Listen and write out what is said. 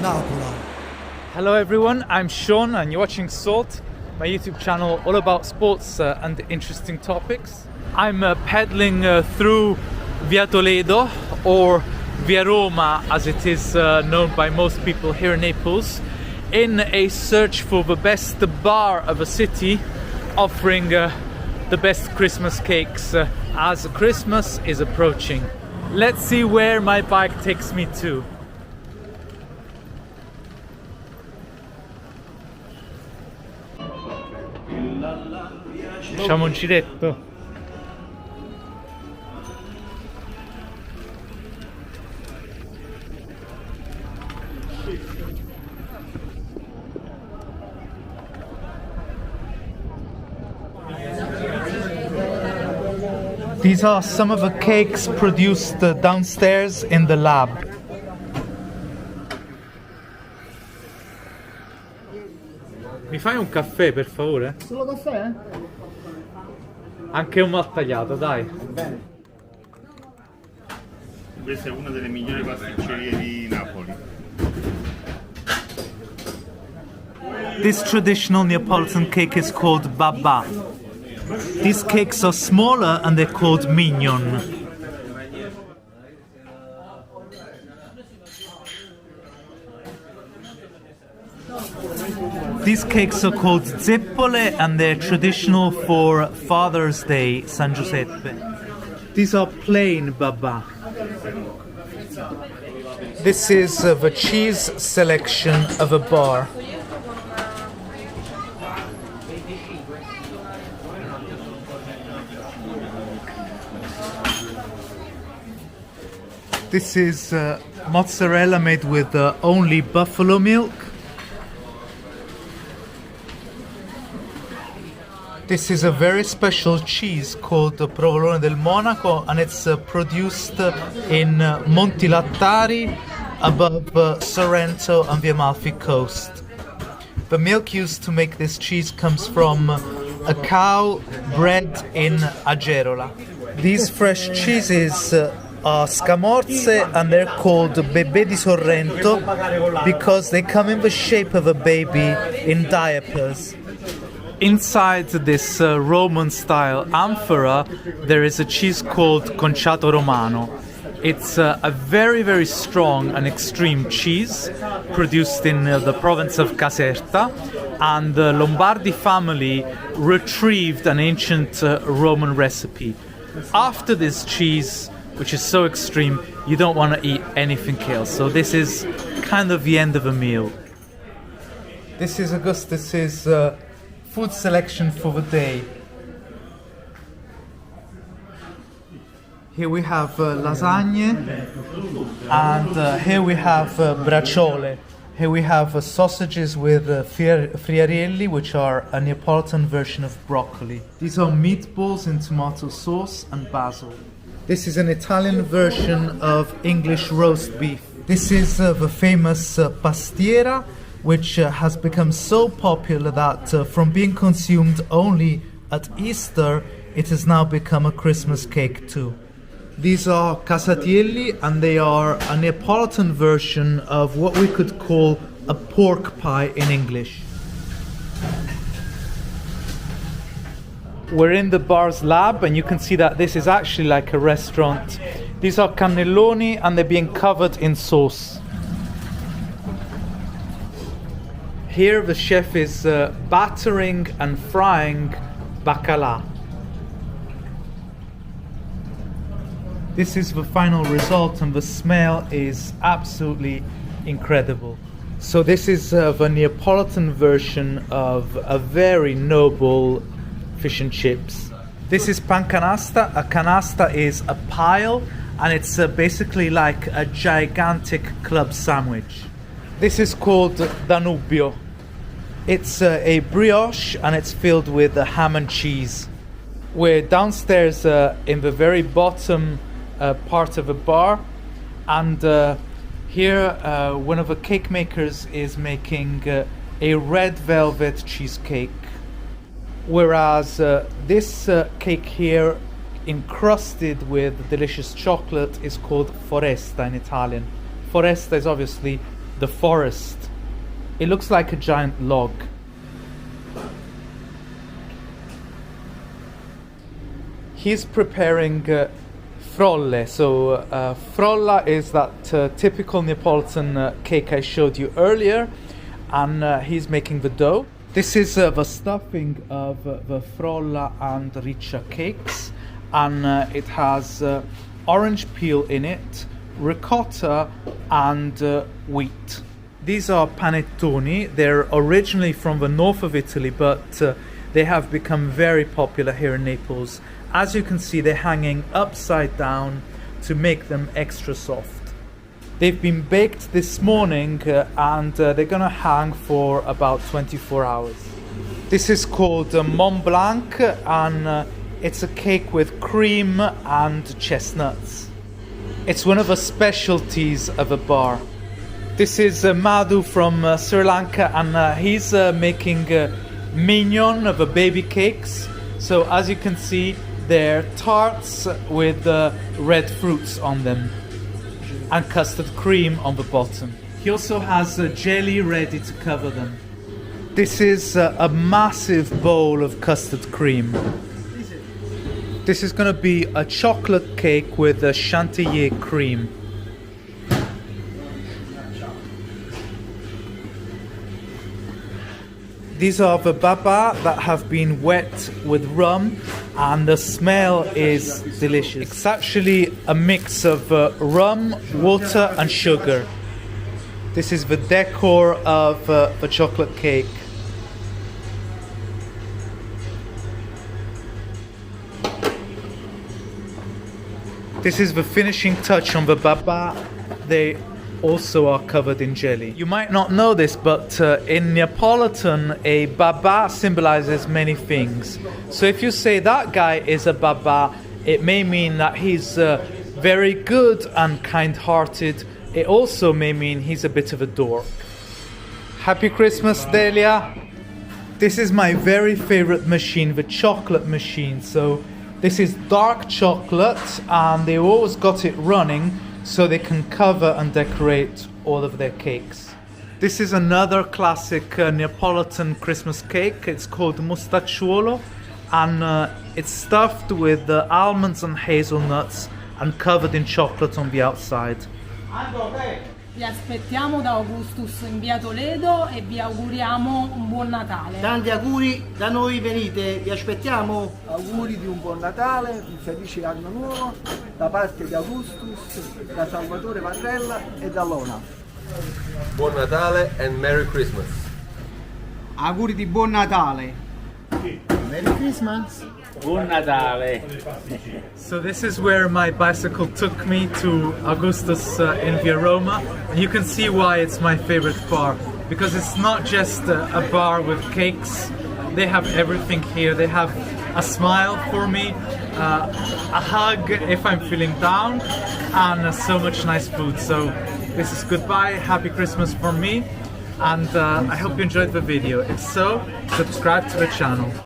Naples. Hello everyone, I'm Sean and you're watching Salt, my YouTube channel all about sports and interesting topics. I'm pedaling through Via Toledo, or Via Roma as it is known by most people here in Naples, in a search for the best bar of a city offering the best Christmas cakes as Christmas is approaching. Let's see where my bike takes me to. Facciamo un giretto. These are some of the cakes produced downstairs in the lab. Mi fai un caffè per favore? Solo caffè? Anche un mal tagliato, dai. Bene. Questa è una delle migliori pasticcerie di Napoli. This traditional Neapolitan cake is called babà. These cakes are smaller and they're called mignon. These cakes are called zeppole and they're traditional for Father's Day, San Giuseppe. These are plain babà. This is the cheese selection of a bar. This is mozzarella made with only buffalo milk. This is a very special cheese called Provolone del Monaco, and it's produced in Monti Lattari above Sorrento and the Amalfi Coast. The milk used to make this cheese comes from a cow bred in Agerola. These fresh cheeses are scamorze and they're called bebè di Sorrento because they come in the shape of a baby in diapers. Inside this Roman-style amphora, there is a cheese called Conciato Romano. It's a very, very strong and extreme cheese produced in the province of Caserta, and the Lombardi family retrieved an ancient Roman recipe. After this cheese, which is so extreme, you don't want to eat anything else. So this is kind of the end of a meal. This is Augustus's food selection for the day. Here we have lasagne, and here we have braciole. Here we have sausages with friarielli, which are a Neapolitan version of broccoli. These are meatballs in tomato sauce and basil. This is an Italian version of English roast beef. This is the famous pastiera, which has become so popular that from being consumed only at Easter, it has now become a Christmas cake too. These are casatielli, and they are a Neapolitan version of what we could call a pork pie in English. We're in the bar's lab and you can see that this is actually like a restaurant. These are cannelloni and they're being covered in sauce. Here the chef is battering and frying bacala. This is the final result and the smell is absolutely incredible. So this is the Neapolitan version of a very noble fish and chips. This is pan canasta. A canasta is a pile and it's basically like a gigantic club sandwich. This is called Danubio. It's a brioche and it's filled with ham and cheese. We're downstairs in the very bottom part of a bar, and here one of the cake makers is making a red velvet cheesecake, whereas this cake here encrusted with delicious chocolate is called foresta in Italian. Foresta is obviously the forest. It looks like a giant log. He's preparing frolle. So frolla is that typical Neapolitan cake I showed you earlier, and he's making the dough. This is the stuffing of the frolla and riccia cakes, and it has orange peel in it, ricotta and wheat. These are panettoni. They're originally from the north of Italy, but they have become very popular here in Naples. As you can see, they're hanging upside down to make them extra soft. They've been baked this morning and they're gonna hang for about 24 hours. This is called Mont Blanc, and it's a cake with cream and chestnuts. It's one of the specialties of a bar. This is Madhu from Sri Lanka, and he's making mignon, the baby cakes. So as you can see, they're tarts with red fruits on them and custard cream on the bottom. He also has a jelly ready to cover them. This is a massive bowl of custard cream. This is going to be a chocolate cake with a chantilly cream. These are the baba that have been wet with rum, and the smell is delicious. It's actually a mix of rum, water and sugar. This is the decor of the chocolate cake. This is the finishing touch on the baba. They also are covered in jelly. You might not know this, but in Neapolitan, a baba symbolizes many things. So if you say that guy is a baba, it may mean that he's very good and kind-hearted. It also may mean he's a bit of a dork. Happy Christmas, Delia! This is my very favorite machine, the chocolate machine. So this is dark chocolate, and they always got it running so they can cover and decorate all of their cakes. This is another classic Neapolitan Christmas cake. It's called mustacciuolo, and it's stuffed with almonds and hazelnuts and covered in chocolate on the outside. Vi aspettiamo da Augustus in via Toledo e vi auguriamo un buon Natale. Tanti auguri, da noi venite, vi aspettiamo. Auguri di un buon Natale, un felice anno nuovo da parte di Augustus, da Salvatore Vandrella e da Lona. Buon Natale and Merry Christmas. Auguri di buon Natale. Merry Christmas. Buon Natale. So this is where my bicycle took me to Augustus in Via Roma, and you can see why it's my favorite bar, because it's not just a bar with cakes. They have everything here. They have a smile for me, a hug if I'm feeling down, and so much nice food. So this is goodbye, happy Christmas from me, and I hope you enjoyed the video. If so, subscribe to the channel.